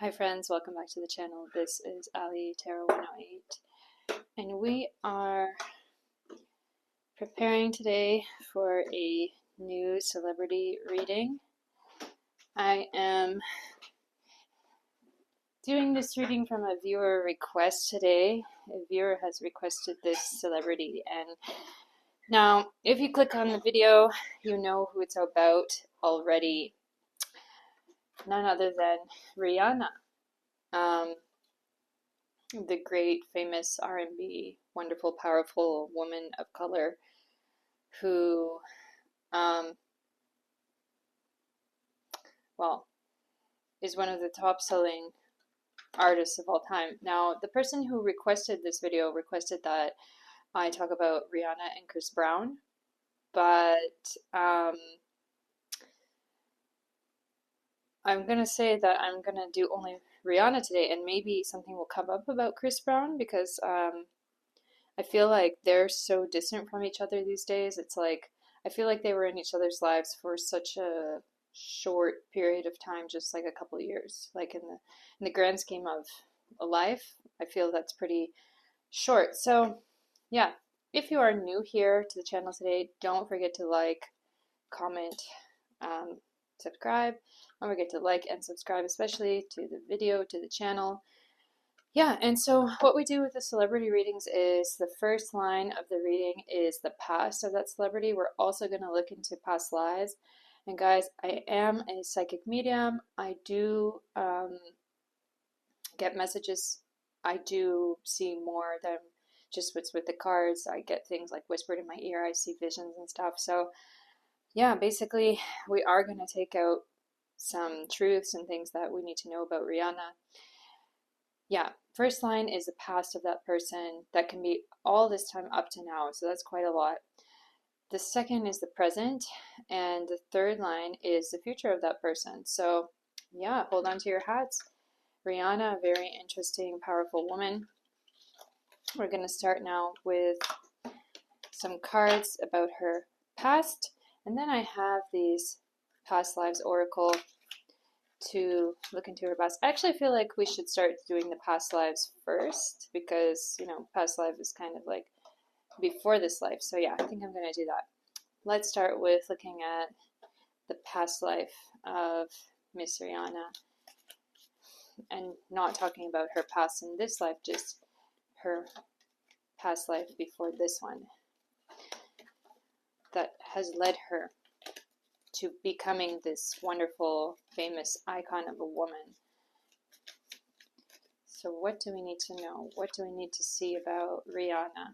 Hi friends, welcome back to the channel. This is Allie Tarot 108 and we are preparing today for a new celebrity reading. I am doing this reading from a viewer request today. A viewer has requested this celebrity, and now if you click on the video you know who it's about already. None other than Rihanna. The great, famous R&B, wonderful, powerful woman of color who, well, is one of the top-selling artists of all time. Now, the person who requested this video requested that I talk about Rihanna and Chris Brown, but I'm gonna say that I'm gonna do only Rihanna today, and maybe something will come up about Chris Brown because I feel like they're so distant from each other these days. It's like I feel like they were in each other's lives for such a short period of time, just like a couple of years. Like in the grand scheme of a life, I feel that's pretty short. So, yeah, if you are new here to the channel today, don't forget to like, comment, subscribe. Don't forget to like and subscribe, especially to the video, to the channel. Yeah, and so what we do with the celebrity readings is the first line of the reading is the past of that celebrity. We're also going to look into past lives. And guys, I am a psychic medium. I do get messages. I do see more than just what's with the cards. I get things like whispered in my ear. I see visions and stuff. So yeah, basically we are going to take out some truths and things that we need to know about Rihanna. Yeah, first line is the past of that person. That can be all this time up to now, so that's quite a lot. The second is the present, and the third line is the future of that person. So yeah, hold on to your hats. Rihanna, a very interesting, powerful woman. We're going to start now with some cards about her past, and then I have these past lives oracle to look into her past. I actually feel like we should start doing the past lives first because, you know, past life is kind of like before this life. So yeah, I think I'm going to do that. Let's start with looking at the past life of Miss Rihanna and not talking about her past in this life, just her past life before this one that has led her to becoming this wonderful, famous icon of a woman. So what do we need to know? What do we need to see about Rihanna?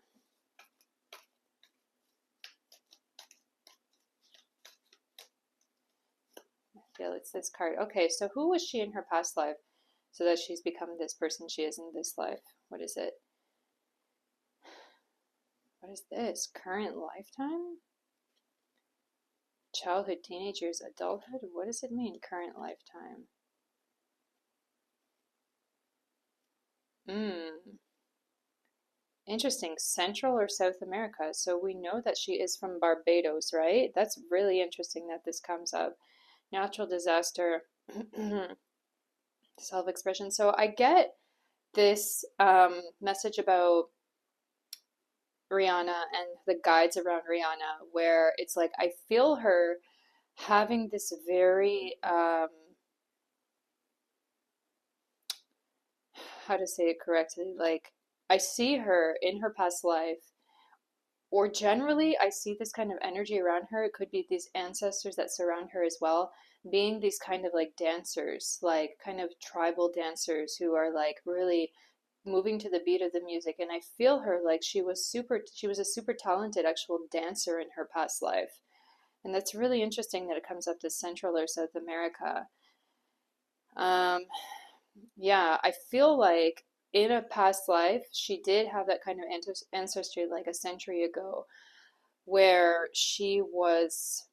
I feel it's this card. Okay, so who was she in her past life so that she's become this person she is in this life? What is it? What is this? Current lifetime? Childhood, teenage years, adulthood? What does it mean, current lifetime? Interesting. Central or South America. So we know that she is from Barbados, right? That's really interesting that this comes up. Natural disaster, self-expression. So I get this message about Rihanna and the guides around Rihanna where it's like I feel her having this very how to say it correctly, like I see her in her past life, or generally I see this kind of energy around her. It could be these ancestors that surround her as well, being these kind of like dancers, like kind of tribal dancers who are like really moving to the beat of the music. And I feel her like she was a super talented actual dancer in her past life. And that's really interesting that it comes up to Central or South America. Yeah, I feel like in a past life, she did have that kind of ancestry like a century ago, where she was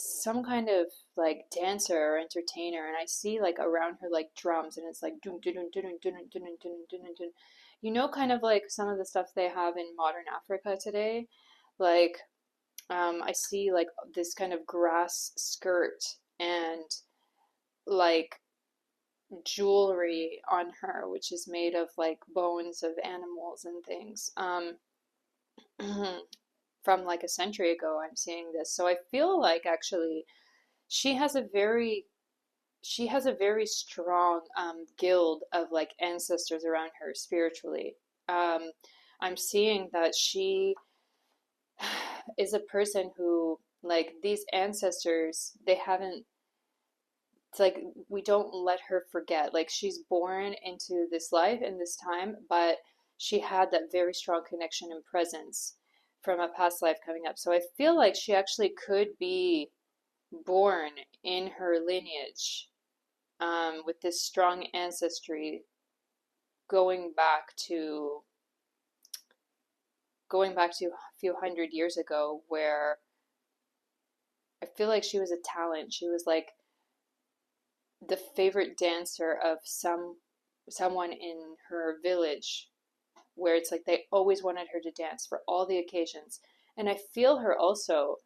some kind of like dancer or entertainer, and I see like around her like drums, and it's like dun dun dun dun dun dun dun dun dun dun. You know, kind of like some of the stuff they have in modern Africa today, like I see like this kind of grass skirt and like jewelry on her, which is made of like bones of animals and things. From like a century ago, I'm seeing this. So I feel like actually she has a very she has a very strong guild of like ancestors around her spiritually. Um, I'm seeing that she is a person who, like, these ancestors, they haven't, it's like we don't let her forget. Like, she's born into this life in this time, but she had that very strong connection and presence from a past life coming up. So I feel like she actually could be born in her lineage with this strong ancestry going back to a few hundred years ago, where I feel like she was a talent. She was like the favorite dancer of someone in her village, where it's like they always wanted her to dance for all the occasions. And I feel her also.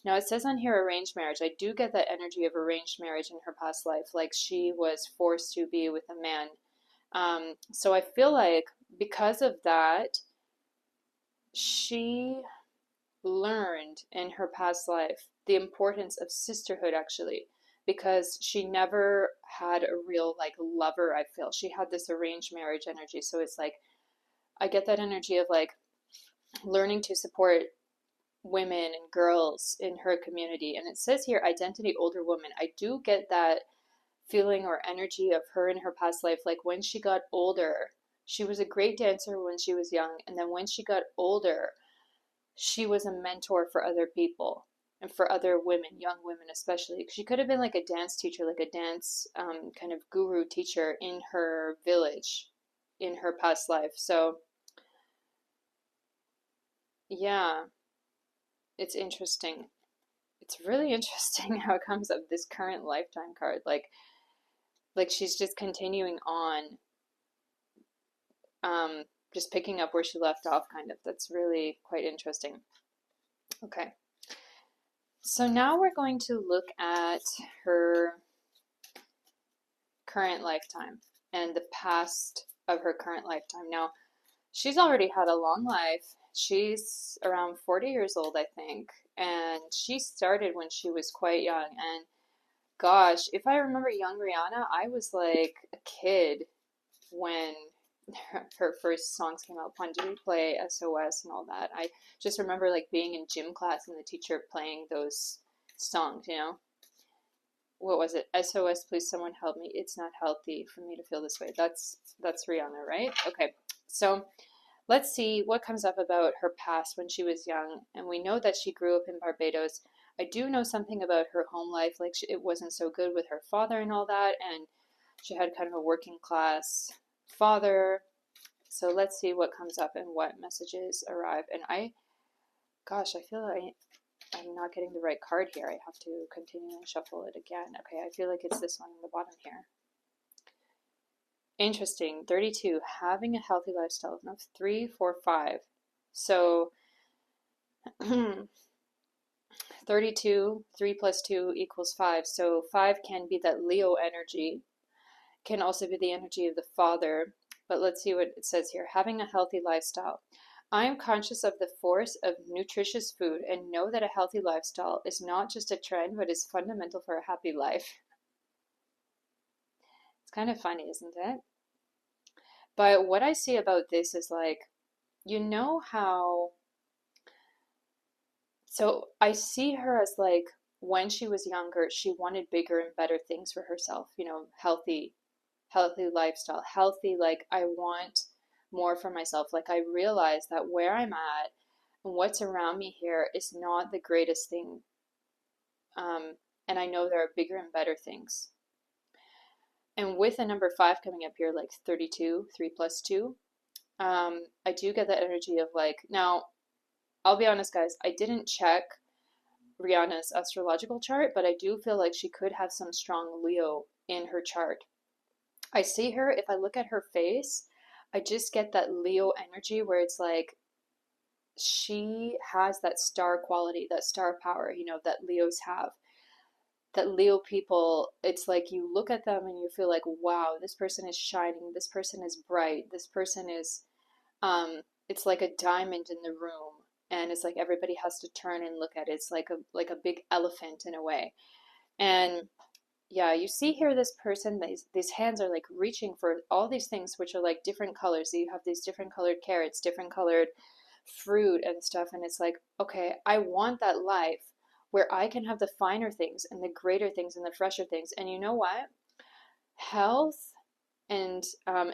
Now it says on here arranged marriage. I do get that energy of arranged marriage in her past life, like she was forced to be with a man. So I feel like because of that, she learned in her past life the importance of sisterhood, actually, because she never had a real like lover. I feel she had this arranged marriage energy. So it's like I get that energy of like learning to support women and girls in her community. And it says here identity older woman. I do get that feeling or energy of her in her past life. Like when she got older, she was a great dancer when she was young, and then when she got older, she was a mentor for other people and for other women, young women especially. She could have been like a dance teacher, like a dance kind of guru teacher in her village in her past life. So, yeah, it's interesting. It's really interesting how it comes up this current lifetime card. Like she's just continuing on, um, just picking up where she left off, kind of. That's really quite interesting. Okay. So now we're going to look at her current lifetime and the past of her current lifetime. Now, she's already had a long life. She's around 40 years old, I think, and she started when she was quite young. And gosh, if I remember young Rihanna, I was like a kid when her first songs came out. Fun to play SOS and all that. I just remember like being in gym class and the teacher playing those songs, you know? What was it? SOS, please someone help me. It's not healthy for me to feel this way. That's Rihanna, right? Okay. So let's see what comes up about her past when she was young. And we know that she grew up in Barbados. I do know something about her home life, like it wasn't so good with her father and all that, and she had kind of a working class father. So let's see what comes up and what messages arrive. And gosh, I feel like I'm not getting the right card here. I have to continue and shuffle it again. Okay, I feel like it's this one in the bottom here. Interesting. 32, having a healthy lifestyle. No, 3, 4, 5. So 32, 3 plus 2 equals 5. So 5 can be that Leo energy, can also be the energy of the father. But let's see what it says here. Having a healthy lifestyle. I am conscious of the force of nutritious food and know that a healthy lifestyle is not just a trend, but is fundamental for a happy life. It's kind of funny, isn't it? But what I see about this is like, you know how, so I see her as like when she was younger, she wanted bigger and better things for herself, you know, healthy lifestyle, healthy, like I want more for myself. Like I realize that where I'm at and what's around me here is not the greatest thing. And I know there are bigger and better things. And with a number 5 coming up here, like 32, 3 plus 2, I do get that energy of like, now, I'll be honest, guys, I didn't check Rihanna's astrological chart, but I do feel like she could have some strong Leo in her chart. I see her, if I look at her face, I just get that Leo energy where it's like she has that star quality, that star power, you know, that Leos have. that Leo people, it's like you look at them and you feel like, wow, this person is shining, this person is bright, this person is, it's like a diamond in the room, and it's like everybody has to turn and look at it. It's like a big elephant in a way. And yeah, you see here this person, these hands are like reaching for all these things which are like different colors. So you have these different colored carrots, different colored fruit and stuff, and it's like, okay, I want that life where I can have the finer things and the greater things and the fresher things. And you know what? Health and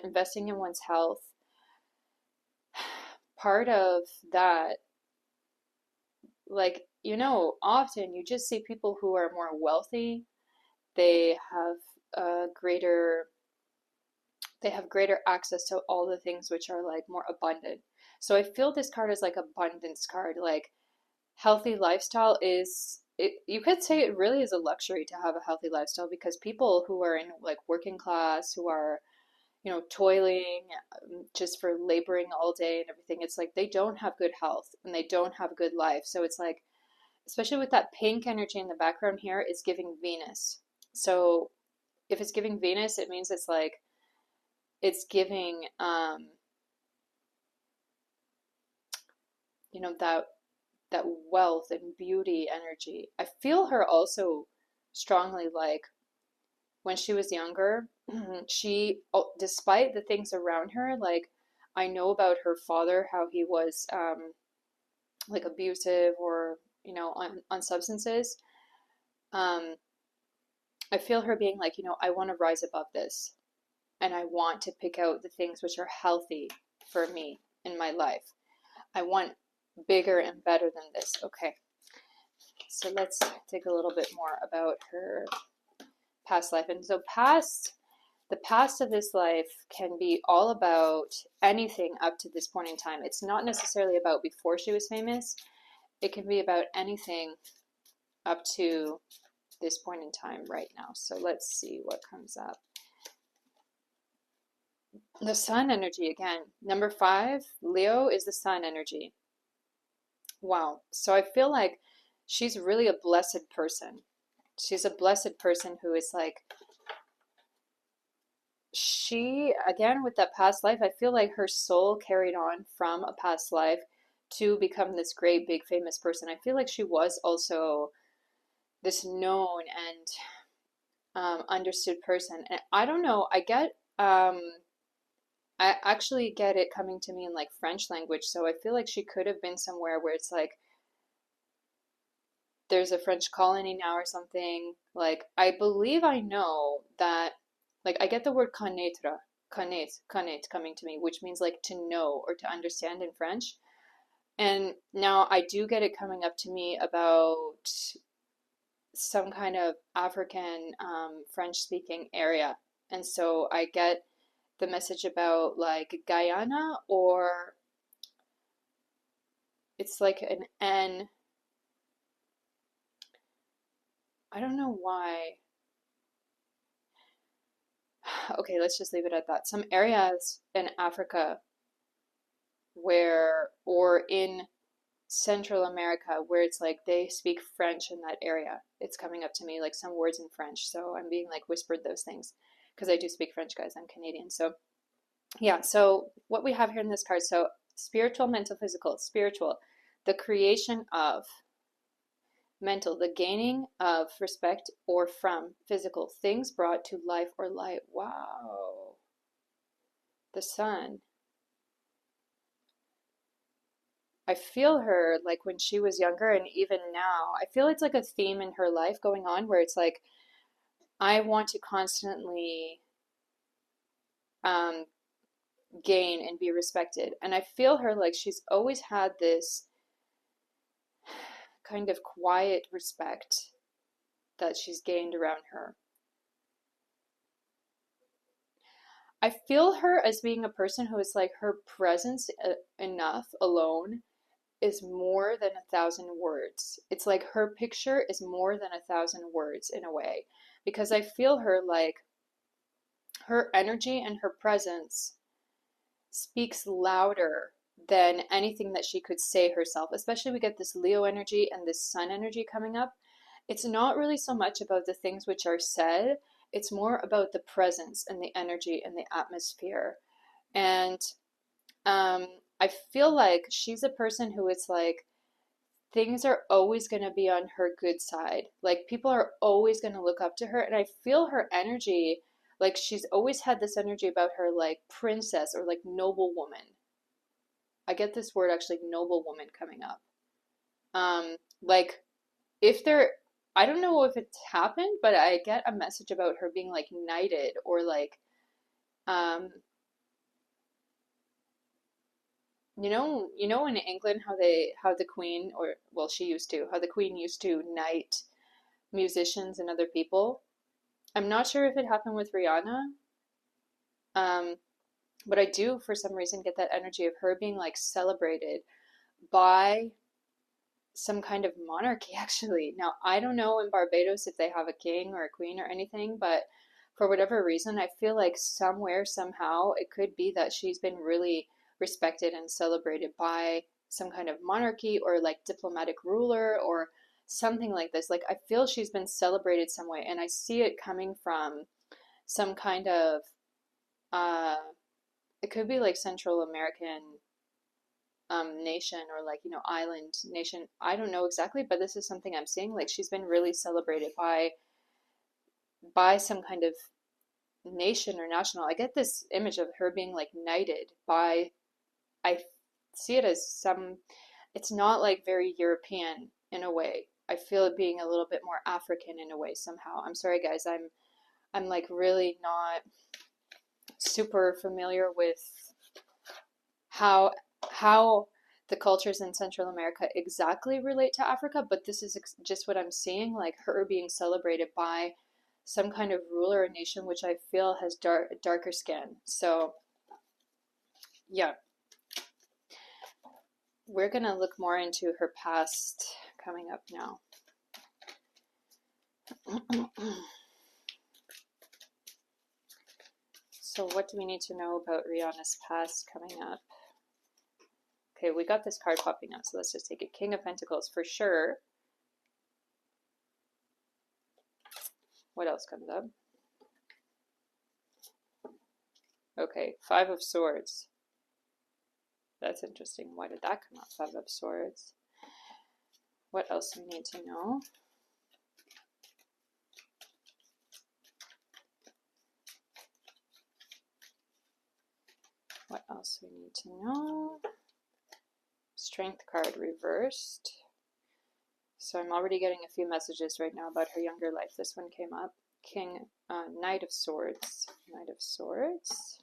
investing in one's health, part of that, like, often you just see people who are more wealthy, they have a greater they have greater access to all the things which are like more abundant. So I feel this card is like abundance card. Like healthy lifestyle is it, you could say it really is a luxury to have a healthy lifestyle, because people who are in like working class, who are, toiling, just for laboring all day and everything, it's like they don't have good health and they don't have good life. So it's like, especially with that pink energy in the background here, it's giving Venus. So if it's giving Venus, it means it's like it's giving that wealth and beauty energy. I feel her also strongly, like when she was younger, she, despite the things around her, like I know about her father, how he was like abusive, or on substances. um I feel her being like, I want to rise above this, and I want to pick out the things which are healthy for me in my life. I want bigger and better than this. Okay, so let's dig a little bit more about her past life. And so the past of this life can be all about anything up to this point in time. It's not necessarily about before she was famous. It can be about anything up to this point in time right now. So let's see what comes up. The sun energy again. Number 5, Leo, is the sun energy. Wow. So I feel like she's really a blessed person. She's a blessed person who is like, she, again, with that past life, I feel like her soul carried on from a past life to become this great, big, famous person. I feel like she was also this known and understood person. And I don't know, I actually get it coming to me in like French language. So I feel like she could have been somewhere where it's like there's a French colony now or something. Like I believe I know that, like I get the word connaître, connaître coming to me, which means like to know or to understand in French. And now I do get it coming up to me about some kind of African French speaking area. And so I get the message about like Guyana, or it's like an N. I don't know why. Okay, let's just leave it at that. Some areas in Africa where, or in Central America, where it's like they speak French in that area. It's coming up to me like some words in French. So I'm being like whispered those things because I do speak French, guys. I'm Canadian. So yeah, so what we have here in this card, so spiritual, mental, physical. Spiritual, the creation of. Mental, the gaining of, respect, or from. Physical, things brought to life or light. Wow. The sun. I feel her like when she was younger, and even now. I feel it's like a theme in her life going on where it's like, I want to constantly um, gain and be respected. And I feel her like she's always had this kind of quiet respect that she's gained around her. I feel her as being a person who is like her presence enough alone is more than 1,000 words. It's like her picture is more than 1,000 words in a way, because I feel her like her energy and her presence speaks louder than anything that she could say herself. Especially we get this Leo energy and this sun energy coming up. it's not really so much about the things which are said, it's more about the presence and the energy and the atmosphere. And um, I feel like she's a person who it's like things are always going to be on her good side. Like people are always going to look up to her. And I feel her energy, like she's always had this energy about her, like princess or like noble woman. I get this word actually, noble woman, coming up. Like if there, I don't know if it's happened, but I get a message about her being like knighted or like, um, in England how the queen, or well, she used to, how the queen used to knight musicians and other people. I'm not sure if it happened with Rihanna, um, but I do for some reason get that energy of her being like celebrated by some kind of monarchy, actually. Now, I don't know in Barbados if they have a king or a queen or anything, but for whatever reason, I feel like somewhere, somehow, it could be that she's been really respected and celebrated by some kind of monarchy or like diplomatic ruler or something like this. Like, I feel she's been celebrated some way, and I see it coming from some kind of, uh, it could be like Central American nation or like island nation. I don't know exactly, but this is something I'm seeing. Like she's been really celebrated by some kind of nation or national. I get this image of her being like knighted by. I see it as some. It's not like very European in a way. I feel it being a little bit more African in a way somehow. I'm sorry guys. I'm like really not super familiar with how how the cultures in Central America exactly relate to Africa, but this is just what I'm seeing, like her being celebrated by some kind of ruler or nation which I feel has darker skin. So yeah, we're gonna look more into her past coming up now. So what do we need to know about Rihanna's past coming up? Okay, we got this card popping up, so let's just take it. King of Pentacles for sure. What else comes up? Okay, Five of Swords. That's interesting. Why did that come up? Five of Swords. What else do we need to know? What else do we need to know? Strength card reversed. So I'm already getting a few messages right now about her younger life. This one came up. Knight of Swords. Knight of Swords.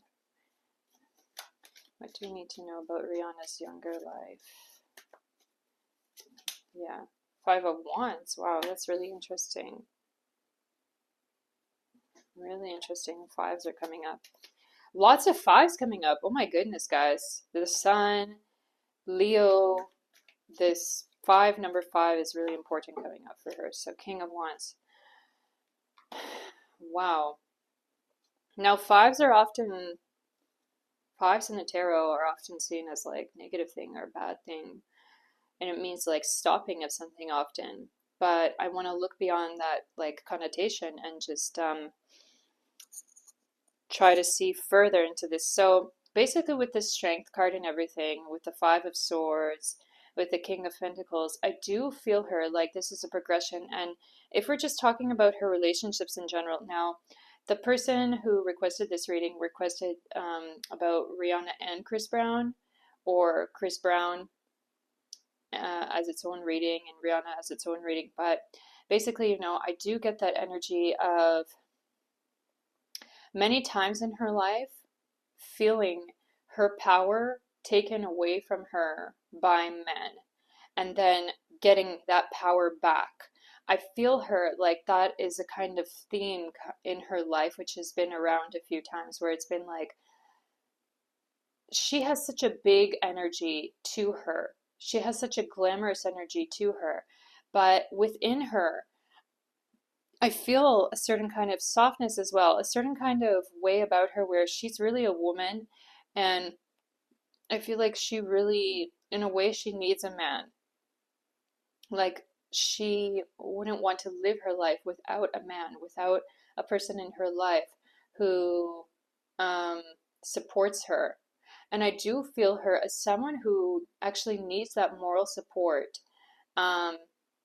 What do we need to know about Rihanna's younger life? Yeah. Five of Wands. Wow, that's really interesting. Really interesting. Fives are coming up. Lots of fives coming up. Oh my goodness, guys. The Sun, Leo, this number five is really important coming up for her. So King of Wands. Wow. Now fives in the tarot are often seen as like negative thing or bad thing. And it means like stopping of something often. But I want to look beyond that like connotation and just try to see further into this. So basically with the Strength card and everything, with the Five of Swords, with the King of Pentacles, I do feel her like this is a progression. And if we're just talking about her relationships in general now, the person who requested this reading requested about Rihanna and Chris Brown, or Chris Brown as its own reading and Rihanna as its own reading. But basically, I do get that energy of many times in her life feeling her power taken away from her by men and then getting that power back. I feel her like that is a kind of theme in her life which has been around a few times, where it's been like she has such a big energy to her. She has such a glamorous energy to her. But within her, I feel a certain kind of softness as well, a certain kind of way about her where she's really a woman. And I feel like she really, in a way, she needs a man. Like she wouldn't want to live her life without a man, without a person in her life who um, supports her. And I do feel her as someone who actually needs that moral support um,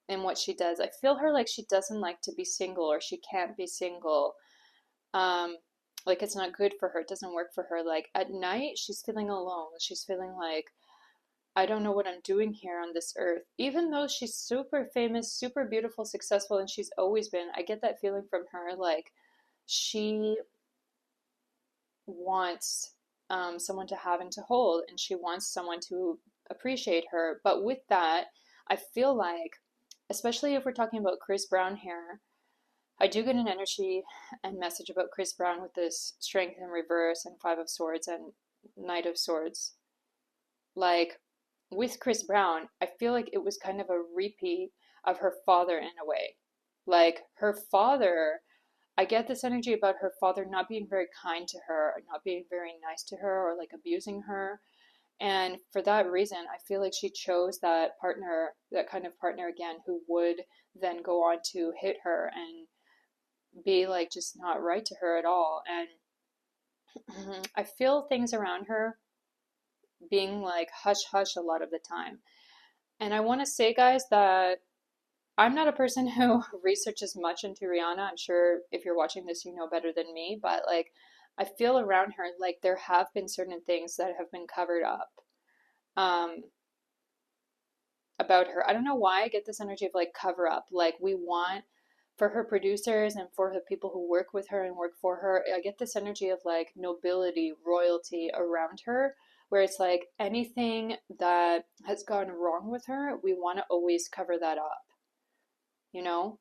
in what she does. I feel her like she doesn't like to be single or she can't be single. Um, like it's not good for her, it doesn't work for her. Like at night, she's feeling alone. She's feeling like, I don't know what I'm doing here on this earth. Even though she's super famous, super beautiful, successful, and she's always been, I get that feeling from her. Like she wants someone to have and to hold, and she wants someone to appreciate her. But with that, I feel like, especially if we're talking about Chris Brown here, I do get an energy and message about Chris Brown with this strength in reverse and Five of Swords and Knight of Swords. Like with Chris Brown, I feel like it was kind of a repeat of her father in a way. Like her father, I get this energy about her father not being very kind to her, or not being very nice to her, or like abusing her. And for that reason, I feel like she chose that partner, that kind of partner again, who would then go on to hit her and be like just not right to her at all. And I feel things around her being like hush hush a lot of the time. And I want to say, guys, that I'm not a person who researches much into Rihanna. I'm sure if you're watching this, you know better than me, but like I feel around her like there have been certain things that have been covered up um, about her. I don't know why I get this energy of like cover up. Like we want for her producers and for the people who work with her and work for her, I get this energy of like nobility, royalty around her, where it's like anything that has gone wrong with her, we want to always cover that up, you know?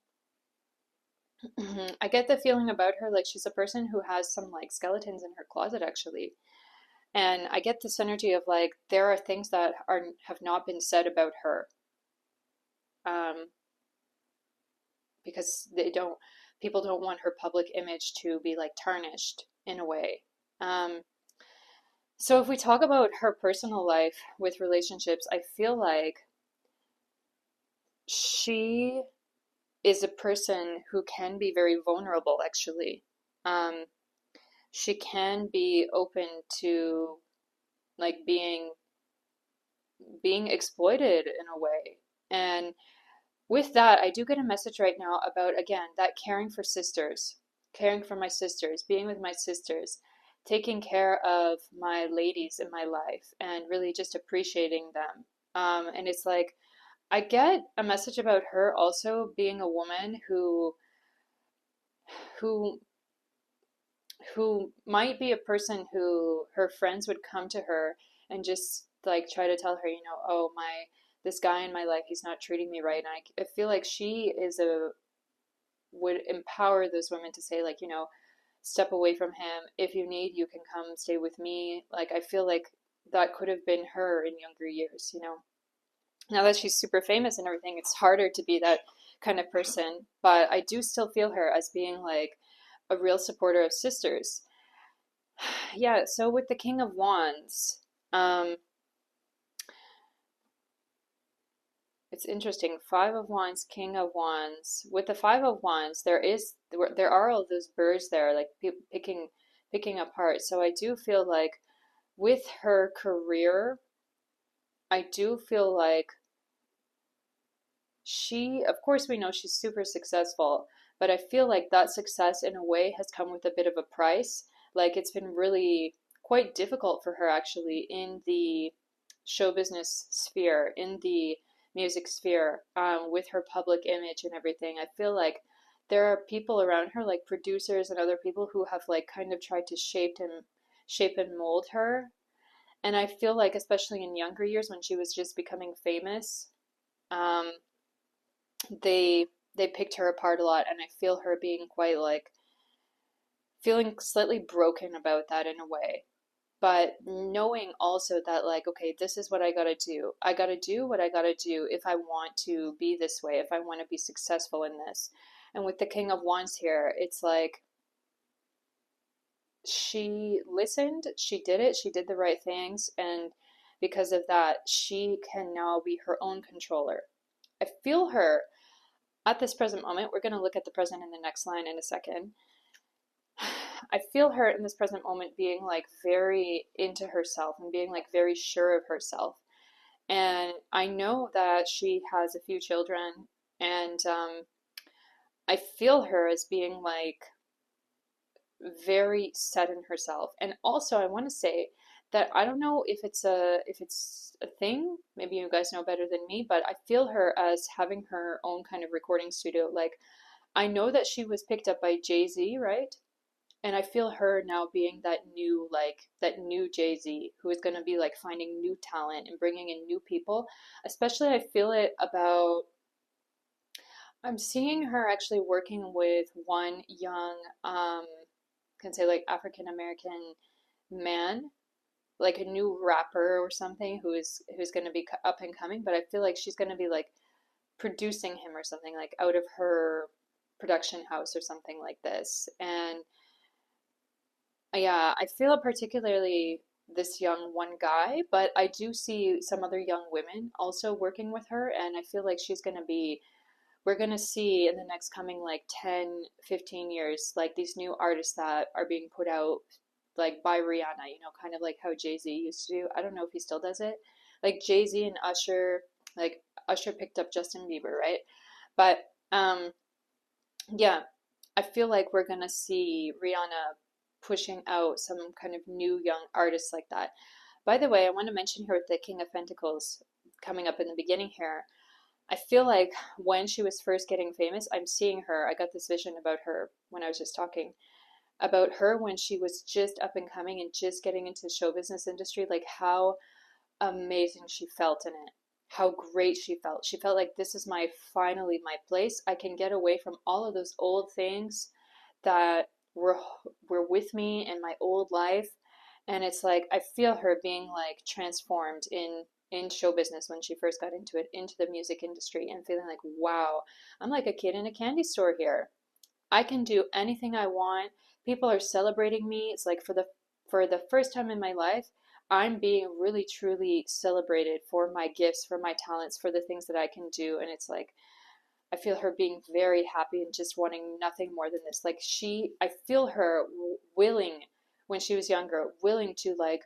I get the feeling about her like she's a person who has some like skeletons in her closet actually. And I get this energy of like there are things that are have not been said about her. Um, because they don't people don't want her public image to be like tarnished in a way. Um, so if we talk about her personal life with relationships, I feel like she is a person who can be very vulnerable actually. Um, she can be open to like being exploited in a way. And with that, I do get a message right now about, again, that caring for sisters, caring for my sisters, being with my sisters, taking care of my ladies in my life, and really just appreciating them. And it's like, I get a message about her also being a woman who who might be a person who her friends would come to her and just like try to tell her, oh, my this guy in my life, he's not treating me right. And I feel like she is a would empower those women to say like, step away from him. If you need, you can come stay with me. Like I feel like that could have been her in younger years. Now that she's super famous and everything, it's harder to be that kind of person. But I do still feel her as being like a real supporter of sisters. Yeah, so with the King of Wands, um, it's interesting. Five of Wands, King of Wands. With the Five of Wands, there are all those birds there, like picking apart. So I do feel like with her career, I do feel like of course, we know she's super successful, but I feel like that success in a way has come with a bit of a price. Like it's been really quite difficult for her actually in the show business sphere, in the music sphere, with her public image and everything. I feel like there are people around her, like producers and other people who have like kind of tried to shape and mold her. And I feel like especially in younger years when she was just becoming famous, um, they picked her apart a lot, and I feel her being quite like feeling slightly broken about that in a way. But knowing also that like, okay, this is what I gotta do. I gotta do what I gotta do if I want to be this way, if I want to be successful in this. And with the King of Wands here, it's like she listened, she did it, she did the right things, and because of that, she can now be her own controller. I feel her. at this present moment, we're going to look at the present in the next line in a second. I feel her in this present moment being like very into herself and being like very sure of herself. And I know that she has a few children, and I feel her as being like very set in herself. And also, I want to say that I don't know if it's a thing. Maybe you guys know better than me, but I feel her as having her own kind of recording studio. Like I know that she was picked up by Jay-Z, right? And I feel her now being that new Jay-Z who is going to be like finding new talent and bringing in new people. Especially I feel it about I'm seeing her actually working with one young can say like African American man, like a new rapper or something who's going to be up and coming, but I feel like she's going to be like producing him or something like out of her production house or something like this. And yeah, I feel particularly this young one guy, but I do see some other young women also working with her, and I feel like she's going to be we're going to see in the next coming like 10, 15 years like these new artists that are being put out like by Rihanna, kind of like how Jay-Z used to do. I don't know if he still does it. Like Jay-Z and Usher, like Usher picked up Justin Bieber, right? But um yeah, I feel like we're gonna see Rihanna pushing out some kind of new young artists like that. By the way, I want to mention here with the King of Pentacles coming up in the beginning here. I feel like when she was first getting famous, I'm seeing her. I got this vision about her when I was just talking about her when she was just up and coming and just getting into the show business industry, like how amazing she felt in it, how great she felt. She felt like this is my finally my place. I can get away from all of those old things that were with me in my old life. And it's like I feel her being like transformed in show business when she first got into it, into the music industry, and feeling like, wow, I'm like a kid in a candy store here. I can do anything I want. People are celebrating me. It's like for the first time in my life, I'm being really truly celebrated for my gifts, for my talents, for the things that I can do. And it's like I feel her being very happy and just wanting nothing more than this. Like I feel her willing when she was younger, willing to like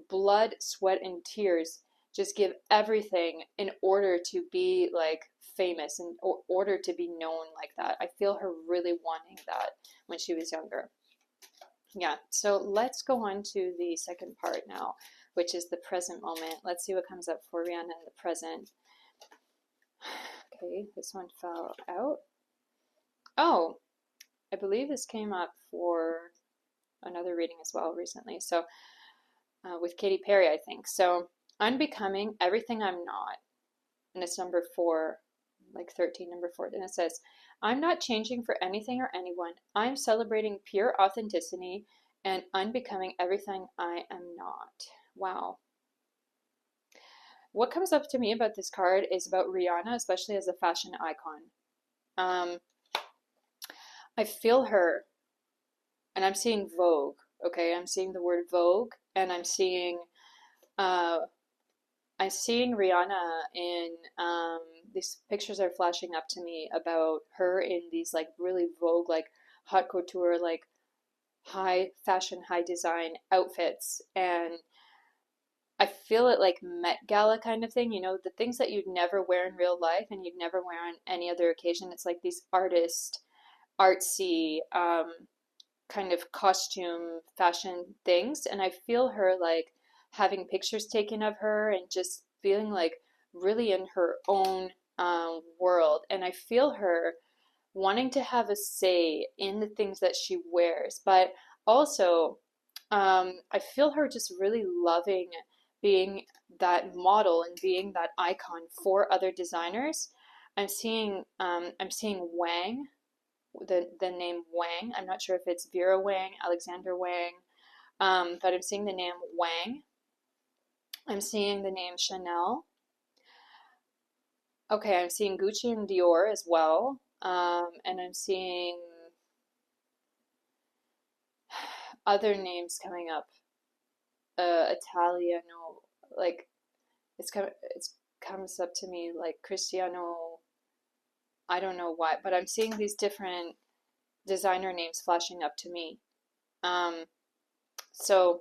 blood, sweat, and tears just give everything in order to be like famous and order to be known like that. I feel her really wanting that when she was younger. Yeah, so let's go on to the second part now, which is the present moment. Let's see what comes up for Rihanna in the present. Okay, this one fell out. Oh, I believe this came up for another reading as well recently. So, with Katy Perry, I think. So, unbecoming everything I'm not. And it's number 4, like 13, number 4. And it says, I'm not changing for anything or anyone. I'm celebrating pure authenticity and unbecoming everything I am not. Wow. What comes up to me about this card is about Rihanna, especially as a fashion icon. Um, I feel her, and I'm seeing Vogue. Okay, I'm seeing the word Vogue, and uh, I'm seeing Rihanna in these pictures are flashing up to me about her in these like really Vogue, like haute couture, like high fashion, high design outfits, and I feel it like Met Gala kind of thing, the things that you'd never wear in real life and you'd never wear on any other occasion. It's like these artsy, kind of costume fashion things. And I feel her like having pictures taken of her and just feeling like really in her own world. And I feel her wanting to have a say in the things that she wears, but also I feel her just really loving being that model and being that icon for other designers. I'm seeing Wang, the name Wang. I'm not sure if it's Vera Wang, Alexander Wang, but I'm seeing the name Wang. I'm seeing the name Chanel. Okay, I'm seeing Gucci and Dior as well. And I'm seeing other names coming up. Italiano, like it's comes up to me like Cristiano. I don't know why, but I'm seeing these different designer names flashing up to me. Um, so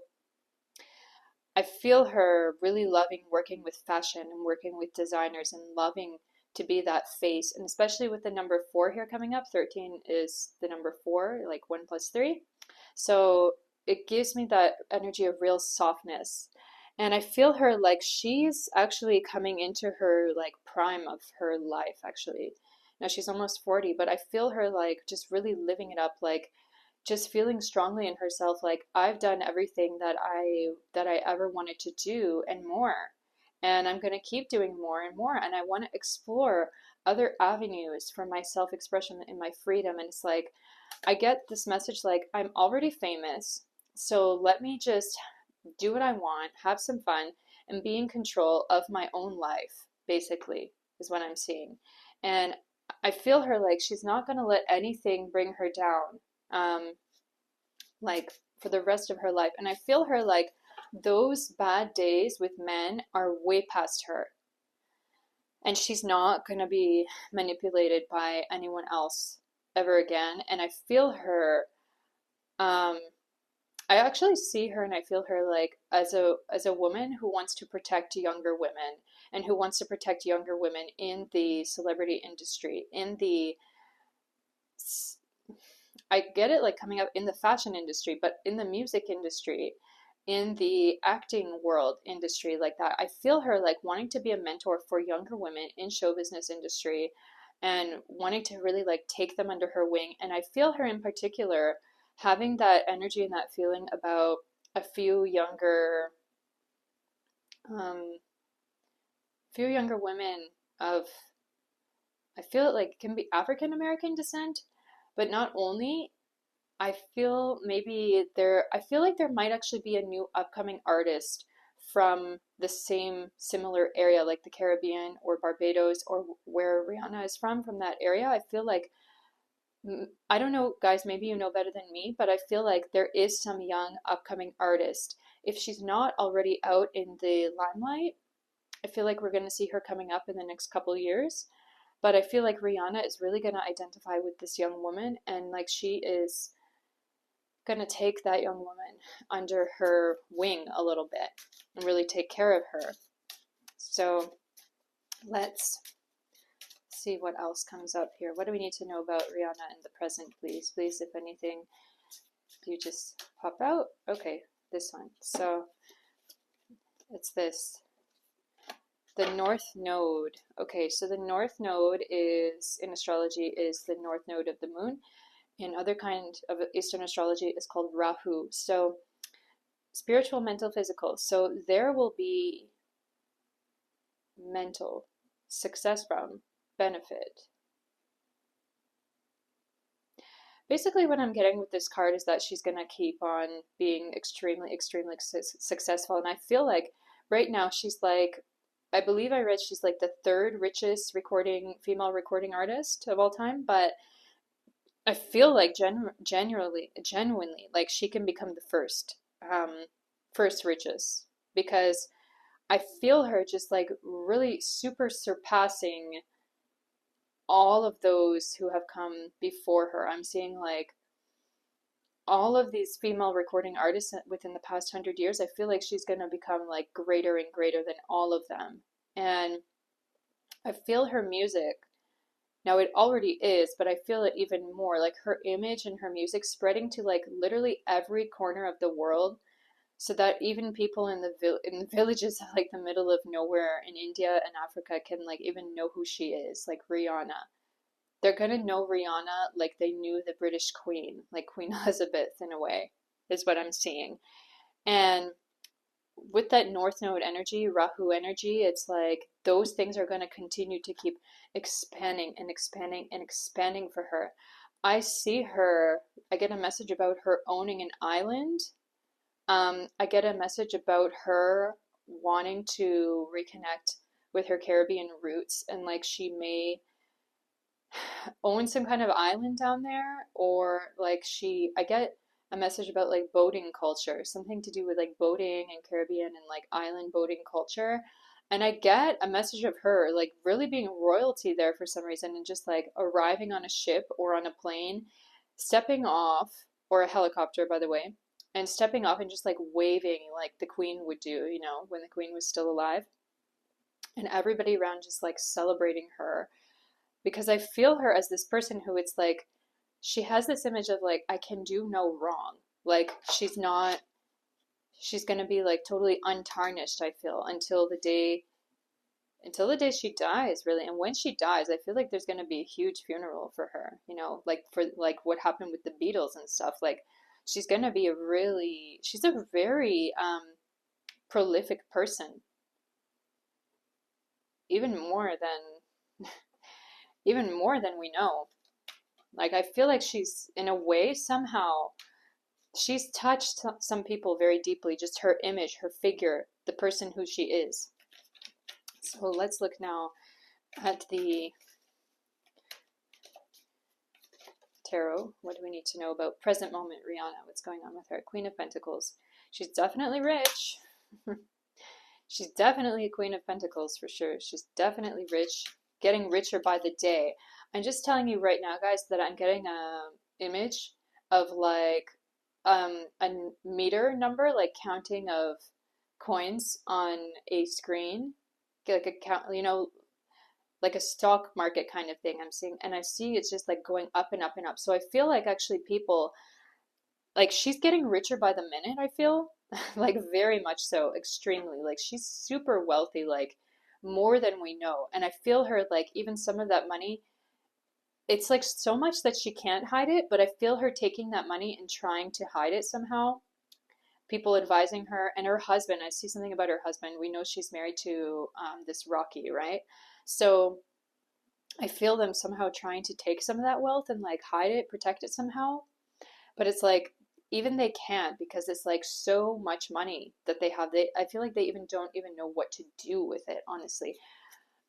I feel her really loving working with fashion and working with designers and loving to be that face. And especially with the number four here coming up, 13 is the number four, like one plus three. So it gives me that energy of real softness. And I feel her like she's actually coming into her like prime of her life, actually. Now she's almost 40, but I feel her like just really living it up, like just feeling strongly in herself like I've done everything that I ever wanted to do and more. And I'm going to keep doing more and more, and I want to explore other avenues for my self-expression and my freedom. And it's like I get this message like I'm already famous, so let me just do what I want, have some fun, and be in control of my own life, basically, is what I'm seeing. And I feel her like she's not going to let anything bring her down. Um, like for the rest of her life. And I feel her like those bad days with men are way past her. And she's not going to be manipulated by anyone else ever again. And I feel her, um, I actually see her and I feel her like as a woman who wants to protect younger women and who wants to protect younger women in the celebrity industry, in the I get it like coming up in the fashion industry, but in the music industry, in the acting world industry like that, I feel her like wanting to be a mentor for younger women in show business industry and wanting to really like take them under her wing. And I feel her in particular having that energy and that feeling about a um, few younger women of I feel it like can be African American descent, but not only I feel like there might actually be a new upcoming artist from the same similar area, like the Caribbean or Barbados or where Rihanna is from that area. I feel like, I don't know, guys, maybe you know better than me, but I feel like there is some young upcoming artist. If she's not already out in the limelight, I feel like we're going to see her coming up in the next couple years. But I feel like Rihanna is really going to identify with this young woman and like she is going to take that young woman under her wing a little bit and really take care of her. So let's see what else comes up here. What do we need to know about Rihanna in the present, please? Please, if anything, you just pop out. Okay, this one. So it's this. The North Node. Okay, so the North Node is, in astrology, is the North Node of the moon. In other kind of Eastern astrology, is called Rahu. So spiritual, mental, physical. So there will be mental success from benefit. Basically, what I'm getting with this card is that she's going to keep on being extremely, extremely successful. And I feel like right now she's like, I believe I read she's like the third richest female recording artist of all time. But I feel like genuinely, like she can become the first richest because I feel her just like really super surpassing all of those who have come before her. I'm seeing like all of these female recording artists within the past 100 years. I feel like she's going to become like greater and greater than all of them. And I feel her music. Now it already is, but I feel it even more like her image and her music spreading to like literally every corner of the world so that even people in the villages like the middle of nowhere in India and Africa can like even know who she is, like Rihanna. They're gonna know Rihanna like they knew the British Queen, like Queen Elizabeth in a way, is what I'm seeing. And with that North Node energy, Rahu energy, it's like those things are gonna continue to keep expanding and expanding and expanding for her. I see her, I get a message about her owning an island. I get a message about her wanting to reconnect with her Caribbean roots and like she may own some kind of island down there or like I get a message about like boating culture, something to do with like boating and Caribbean and like island boating culture. And I get a message of her like really being royalty there for some reason and just like arriving on a ship or on a plane, stepping off, or a helicopter, by the way, and stepping off and just like waving like the queen would do, you know, when the queen was still alive. And everybody around just like celebrating her because I feel her as this person who it's like she has this image of like I can do no wrong. Like she's going to be like totally untarnished, I feel, until the day she dies, really. And when she dies, I feel like there's going to be a huge funeral for her, you know, like for like what happened with the Beatles and stuff. Like she's going to be she's a very prolific person, even more than even more than we know. Like I feel like she's in a way somehow she's touched some people very deeply, just her image, her figure, the person who she is. So let's look now at the tarot. What do we need to know about present moment Rihanna? What's going on with her? Queen of Pentacles. She's definitely rich. She's definitely a Queen of Pentacles for sure. She's definitely rich, getting richer by the day. I'm just telling you right now, guys, that I'm getting a image of like a meter number, like counting of coins on a screen, like a count, you know, like a stock market kind of thing I'm seeing, and I see it's just like going up and up and up. So I feel like actually people like she's getting richer by the minute, I feel. Like very much so, extremely. Like she's super wealthy, like more than we know. And I feel her like even some of that money, it's like so much that she can't hide it, but I feel her taking that money and trying to hide it somehow. People advising her and her husband. I see something about her husband. We know she's married to this Rocky, right? So I feel them somehow trying to take some of that wealth and like hide it, protect it somehow. But it's like even they can't because it's like so much money that they have. I feel like they even don't even know what to do with it, honestly.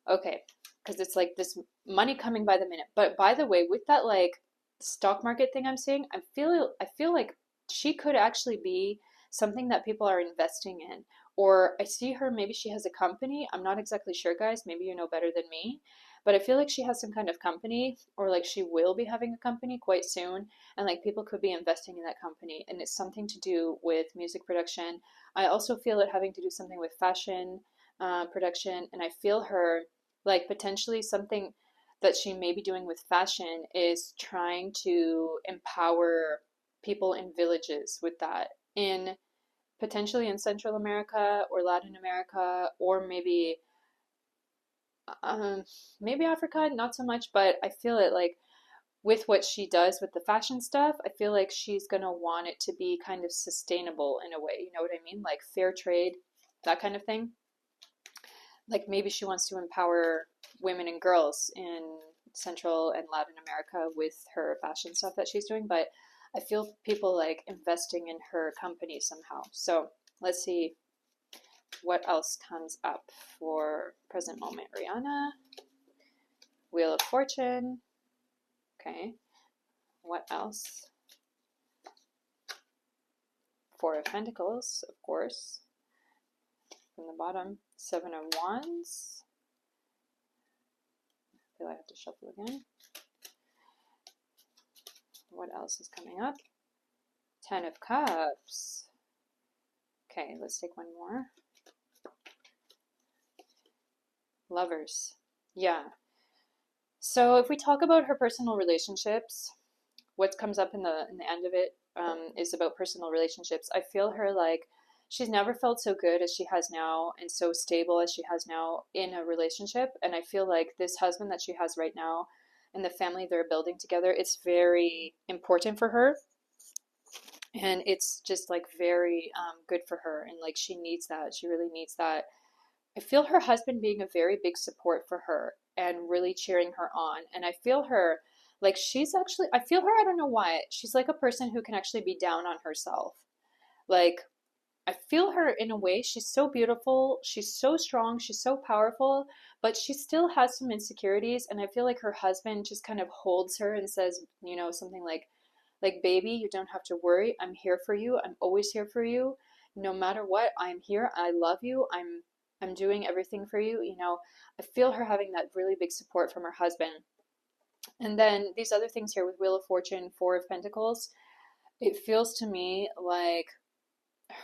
Okay, because it's like this money coming by the minute. But by the way, with that like stock market thing I'm saying, I feel like she could actually be something that people are investing in. Or I see her, maybe she has a company. I'm not exactly sure, guys. Maybe you know better than me. But I feel like she has some kind of company, or like she will be having a company quite soon. And like people could be investing in that company. And it's something to do with music production. I also feel it having to do something with fashion production. And I feel her like potentially something that she may be doing with fashion is trying to empower people in villages with that in potentially in Central America or Latin America or um, maybe Africa, not so much, but I feel it like with what she does with the fashion stuff, I feel like she's gonna want it to be kind of sustainable in a way. You know what I mean? Like fair trade, that kind of thing. Like maybe she wants to empower women and girls in Central and Latin America with her fashion stuff that she's doing, but I feel people like investing in her company somehow. So let's see what else comes up for present moment Rihanna. Wheel of Fortune. Okay. What else? Four of Pentacles, of course. From the bottom, Seven of Wands. I feel I have to shuffle again. What else is coming up? Ten of Cups. Okay, let's take one more. Lovers. Yeah. So if we talk about her personal relationships, what comes up in the end of it is about personal relationships. I feel her like she's never felt so good as she has now and so stable as she has now in a relationship. And I feel like this husband that she has right now and the family they're building together, it's very important for her. And it's just like very good for her. And like she needs that. She really needs that. I feel her husband being a very big support for her and really cheering her on. And I feel her like she's actually, I feel her, I don't know why. She's like a person who can actually be down on herself. Like, I feel her in a way. She's so beautiful. She's so strong. She's so powerful, but she still has some insecurities. And I feel like her husband just kind of holds her and says, you know, something like, baby, you don't have to worry. I'm here for you. I'm always here for you. No matter what, I'm here. I love you. I'm doing everything for you. You know, I feel her having that really big support from her husband. And then these other things here with Wheel of Fortune, Four of Pentacles, it feels to me like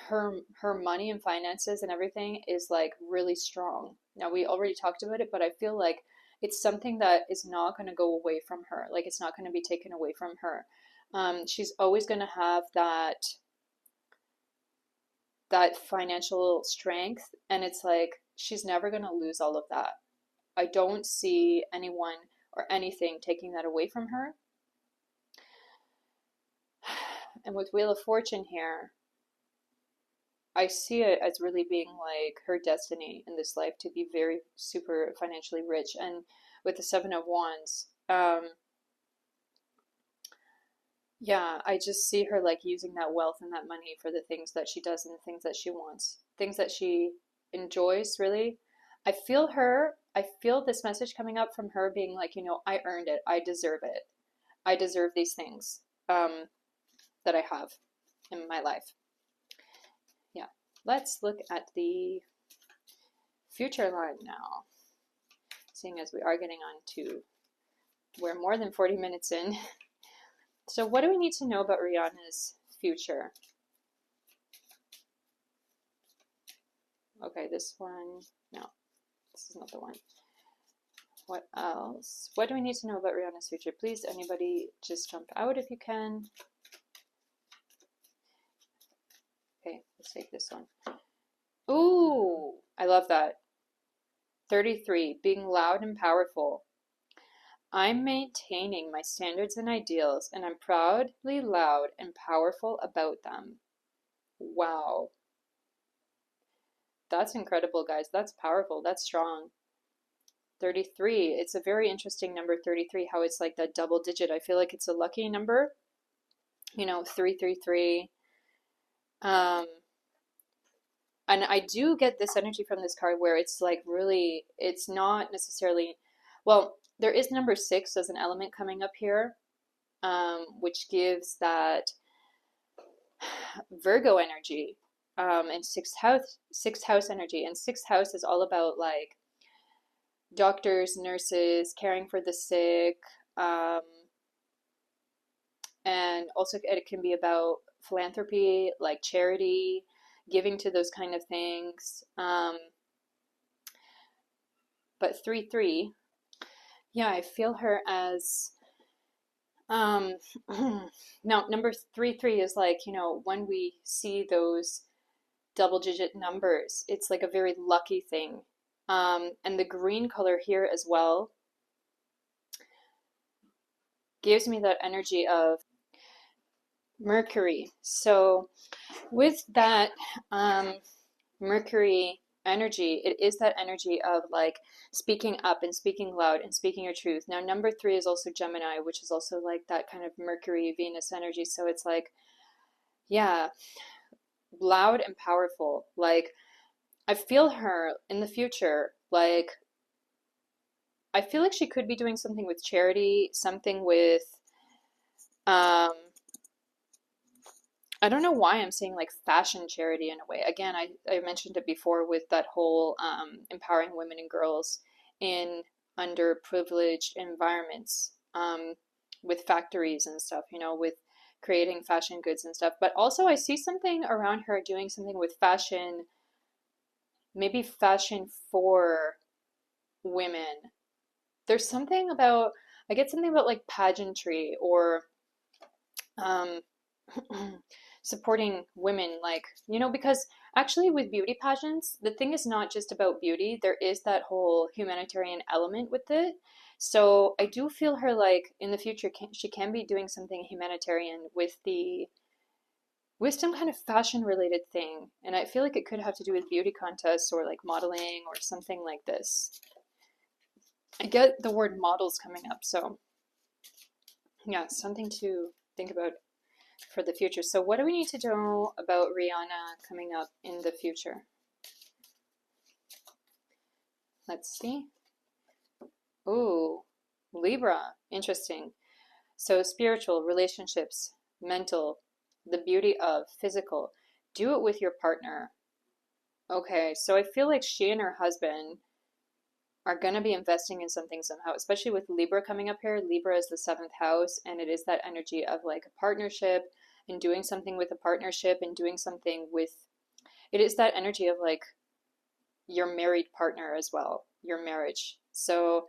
her money and finances and everything is like really strong. Now we already talked about it, but I feel like it's something that is not going to go away from her. Like it's not going to be taken away from her. She's always going to have that financial strength, and it's like she's never going to lose all of that. I don't see anyone or anything taking that away from her. And with Wheel of Fortune here, I see it as really being like her destiny in this life to be very super financially rich. And with the Seven of Wands, yeah, I just see her like using that wealth and that money for the things that she does and the things that she wants, things that she enjoys, really. I feel this message coming up from her being like, you know, I earned it. I deserve it. I deserve these things that I have in my life. Yeah. Let's look at the future line now, seeing as we are getting on to, we're more than 40 minutes in. So what do we need to know about Rihanna's future? Okay, this one, no, this is not the one. What else? What do we need to know about Rihanna's future? Please, anybody, just jump out if you can. Okay, let's take this one. Ooh, I love that. 33, being loud and powerful. I'm maintaining my standards and ideals, and I'm proudly loud and powerful about them. Wow. That's incredible, guys. That's powerful. That's strong. 33. It's a very interesting number, 33, how it's like that double digit. I feel like it's a lucky number. You know, 333. And I do get this energy from this card where it's like really, it's not necessarily, well, there is number 6 as an element coming up here, which gives that Virgo energy, and sixth house energy. And sixth house is all about like doctors, nurses, caring for the sick, and also it can be about philanthropy, like charity, giving to those kind of things. But 3-3, yeah, I feel her as now number 3-3 is like, you know, when we see those double digit numbers, it's like a very lucky thing. And the green color here as well gives me that energy of Mercury. So with that Mercury energy, it is that energy of like speaking up and speaking loud and speaking your truth. Now, number 3 is also Gemini, which is also like that kind of Mercury Venus energy. So it's like, yeah, loud and powerful. Like, I feel her in the future. Like, I feel like she could be doing something with charity, something with, I don't know why I'm saying like fashion charity in a way. Again, I mentioned it before with that whole empowering women and girls in underprivileged environments, with factories and stuff, you know, with creating fashion goods and stuff. But also I see something around her doing something with fashion, maybe fashion for women. There's something about, I get something about like pageantry or um, supporting women, like, you know, because actually with beauty pageants, the thing is not just about beauty, there is that whole humanitarian element with it. So I do feel her like in the future, she can be doing something humanitarian with some kind of fashion related thing. And I feel like it could have to do with beauty contests or like modeling or something like this. I get the word models coming up, so yeah, something to think about for the future. So what do we need to know about Rihanna coming up in the future? Let's see. Ooh, Libra, interesting. So spiritual, relationships, mental, the beauty of physical. Do it with your partner. Okay, so I feel like she and her husband are going to be investing in something somehow, especially with Libra coming up here. Libra is the seventh house, and it is that energy of like a partnership and doing something with a partnership and doing something with it is that energy of like your married partner as well, your marriage. So,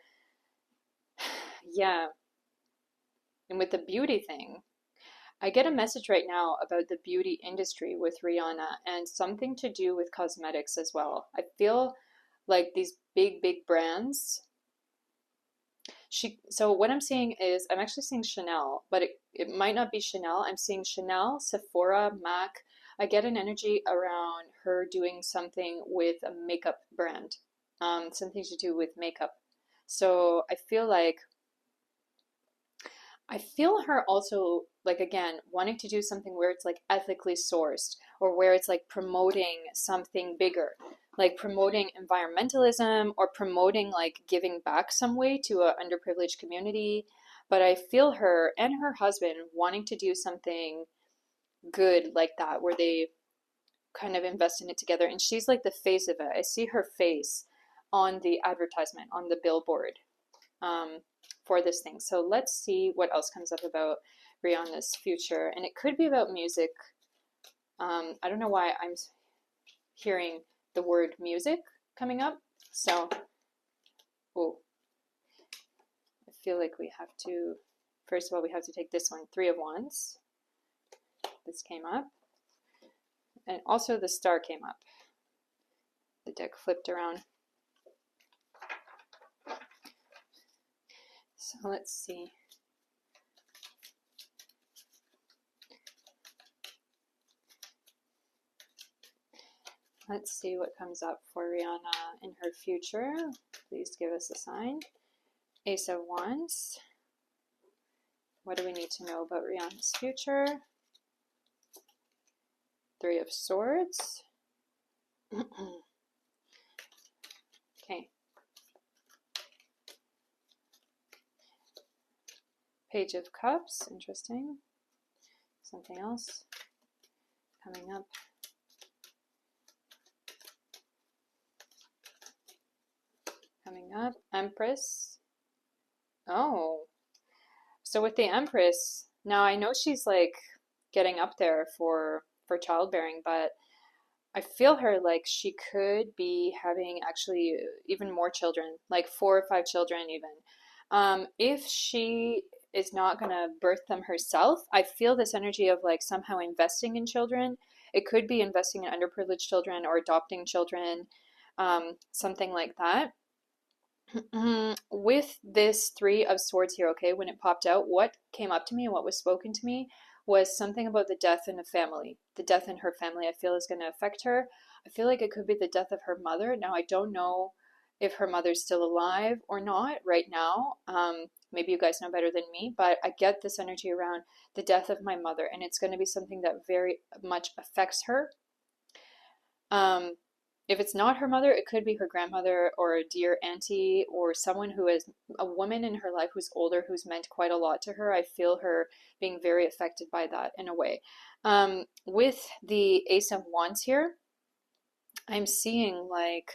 yeah. And with the beauty thing, I get a message right now about the beauty industry with Rihanna and something to do with cosmetics as well. I feel like these big brands so what I'm seeing is I'm actually seeing Chanel, but it might not be Chanel. I'm seeing Chanel, Sephora, MAC. I get an energy around her doing something with a makeup brand, something to do with makeup. So I feel her also like again wanting to do something where it's like ethically sourced or where it's like promoting something bigger, like promoting environmentalism or promoting like giving back some way to a underprivileged community. But I feel her and her husband wanting to do something good like that where they kind of invest in it together. And she's like the face of it. I see her face on the advertisement, on the billboard um, for this thing. So let's see what else comes up about Rihanna's future. And it could be about music. I don't know why I'm hearing the word music coming up. So, oh, I feel like we have to, first of all, we have to take this one, Three of Wands. This came up. And also the star came up. The deck flipped around. So let's see. Let's see what comes up for Rihanna in her future. Please give us a sign. Ace of Wands. What do we need to know about Rihanna's future? Three of Swords. Okay. Page of Cups. Interesting. Something else coming up. Coming up. Empress. Oh. So with the Empress, now I know she's like getting up there for childbearing, but I feel her like she could be having actually even more children, like 4 or 5 children even. If she is not gonna birth them herself, I feel this energy of like somehow investing in children. It could be investing in underprivileged children or adopting children, something like that. With this Three of Swords here, okay, when it popped out, what came up to me and what was spoken to me was something about the death in a family. The death in her family, I feel, is going to affect her. I feel like it could be the death of her mother. Now, I don't know if her mother's still alive or not right now. Maybe you guys know better than me, but I get this energy around the death of my mother, and it's going to be something that very much affects her. Um, if it's not her mother, it could be her grandmother or a dear auntie or someone who is a woman in her life who's older, who's meant quite a lot to her. I feel her being very affected by that in a way. With the Ace of Wands here, I'm seeing like,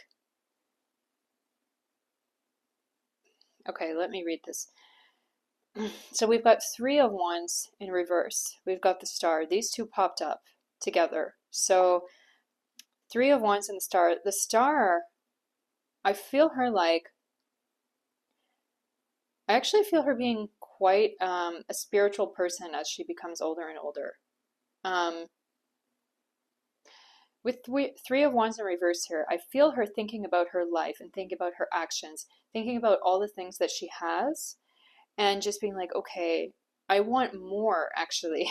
okay, let me read this. So we've got Three of Wands in reverse. We've got the star. These two popped up together. So Three of Wands and the star. The star, I feel her like, I actually feel her being quite a spiritual person as she becomes older and older. Um, with Three of Wands in reverse here, I feel her thinking about her life and thinking about her actions, thinking about all the things that she has, and just being like, okay, I want more actually.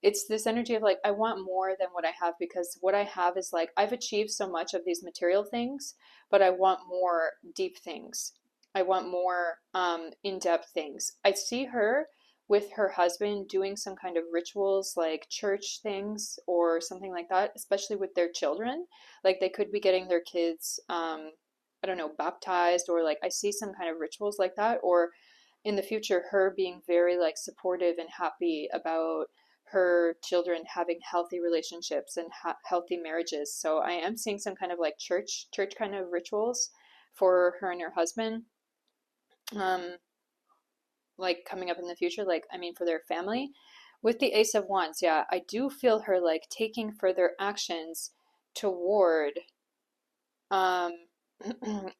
It's this energy of like, I want more than what I have because what I have is like, I've achieved so much of these material things, but I want more deep things. I want more in-depth things. I see her with her husband doing some kind of rituals like church things or something like that, especially with their children. Like they could be getting their kids, I don't know, baptized or like I see some kind of rituals like that. Or in the future, her being very like supportive and happy about her children having healthy relationships and healthy marriages. So I am seeing some kind of like church kind of rituals for her and her husband, um, like coming up in the future. Like, I mean, for their family. With the Ace of Wands, yeah, I do feel her like taking further actions toward, um,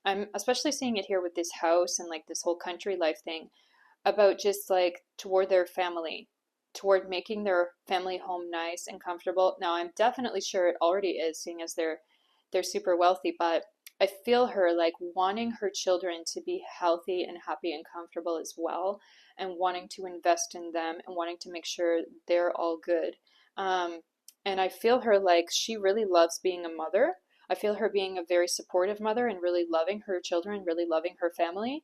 I'm especially seeing it here with this house and like this whole country life thing about just like toward their family, toward making their family home nice and comfortable. Now, I'm definitely sure it already is, seeing as they're super wealthy, but I feel her like wanting her children to be healthy and happy and comfortable as well, and wanting to invest in them and wanting to make sure they're all good. Um, and I feel her like she really loves being a mother. I feel her being a very supportive mother and really loving her children, really loving her family.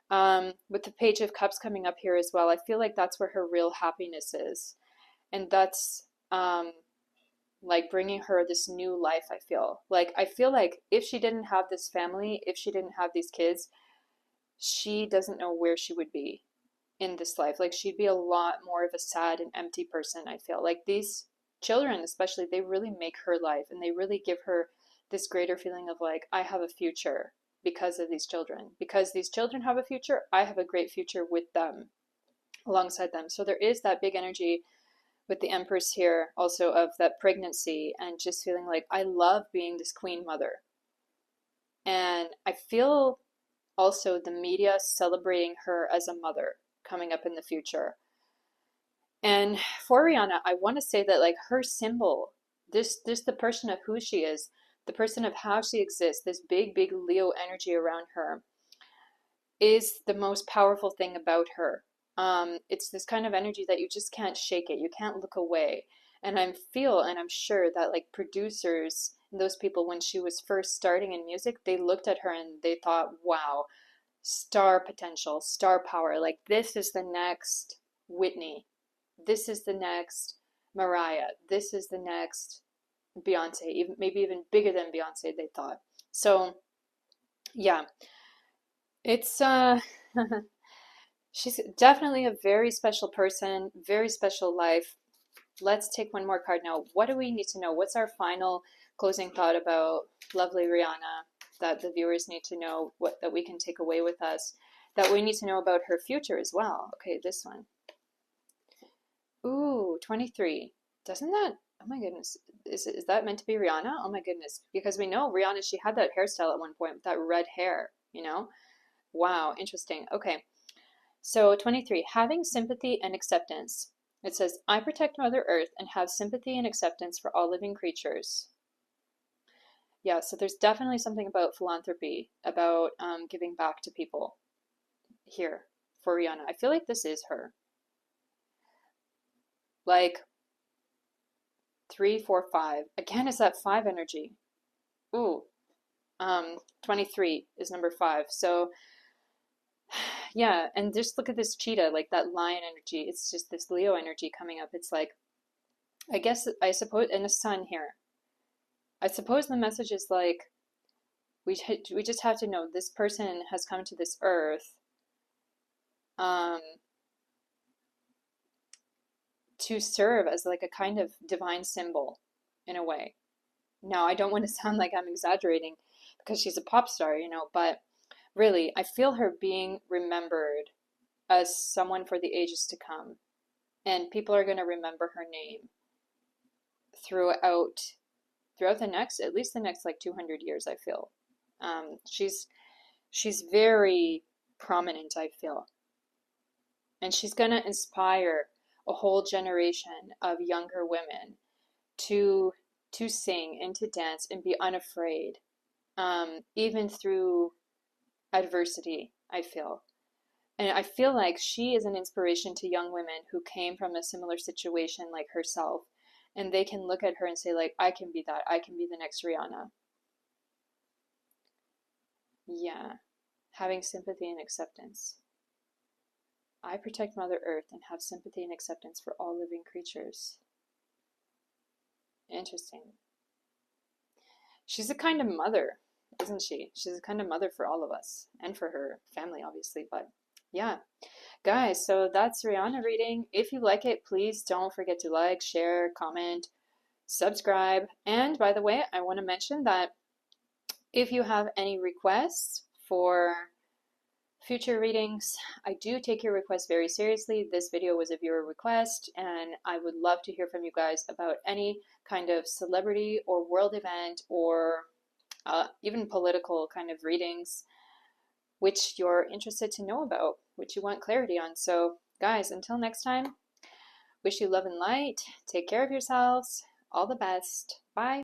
With the Page of Cups coming up here as well, I feel like that's where her real happiness is. And that's like bringing her this new life. I feel like if she didn't have this family, if she didn't have these kids, she doesn't know where she would be in this life. Like she'd be a lot more of a sad and empty person, I feel. Like these children, especially, they really make her life and they really give her this greater feeling of like, I have a future because of these children. Because these children have a future, I have a great future with them, alongside them. So there is that big energy with the Empress here also of that pregnancy and just feeling like I love being this queen mother. And I feel also the media celebrating her as a mother coming up in the future. And for Rihanna, I want to say that like her symbol, this the person of who she is, the person of how she exists, this big Leo energy around her is the most powerful thing about her. It's this kind of energy that you just can't shake it. You can't look away. And I'm sure that like producers and those people, when she was first starting in music, they looked at her and they thought, wow, star potential, star power. Like this is the next Whitney. This is the next Mariah. This is the next Beyonce, even maybe even bigger than Beyonce, they thought. So yeah, it's she's definitely a very special person, very special life. Let's take one more card now. What do we need to know? What's our final closing thought about lovely Rihanna that the viewers need to know, what that we can take away with us, that we need to know about her future as well? Okay, this one. Ooh, 23. Doesn't that, oh my goodness, is that meant to be Rihanna? Oh my goodness. Because we know Rihanna, she had that hairstyle at one point with that red hair, you know? Wow, interesting. Okay. So 23, having sympathy and acceptance. It says, I protect Mother Earth and have sympathy and acceptance for all living creatures. Yeah, so there's definitely something about philanthropy, about giving back to people here for Rihanna. I feel like this is her. Like 3, 4, 5. Again, is that 5 energy? Ooh, 23 is number 5. So yeah, and just look at this cheetah, like that lion energy. It's just this Leo energy coming up. It's like, I suppose, and a sun here. I suppose the message is like, we just have to know this person has come to this earth um, to serve as like a kind of divine symbol in a way. Now, I don't want to sound like I'm exaggerating because she's a pop star, but really, I feel her being remembered as someone for the ages to come. And people are going to remember her name throughout the next, at least the next like 200 years, I feel. She's very prominent, I feel. And she's going to inspire a whole generation of younger women to sing and to dance and be unafraid, even through adversity, I feel. And I feel like she is an inspiration to young women who came from a similar situation like herself. And they can look at her and say, like, I can be that. I can be the next Rihanna. Yeah. Having sympathy and acceptance. I protect Mother Earth and have sympathy and acceptance for all living creatures. Interesting. She's a kind of mother, isn't she? She's a kind of mother for all of us and for her family, obviously. But yeah. Guys, so that's Rihanna reading. If you like it, please don't forget to like, share, comment, subscribe. And by the way, I want to mention that if you have any requests for future readings, I do take your requests very seriously. This video was a viewer request, and I would love to hear from you guys about any kind of celebrity or world event or even political kind of readings, which you're interested to know about, which you want clarity on. So, guys, until next time, wish you love and light. Take care of yourselves. All the best. Bye.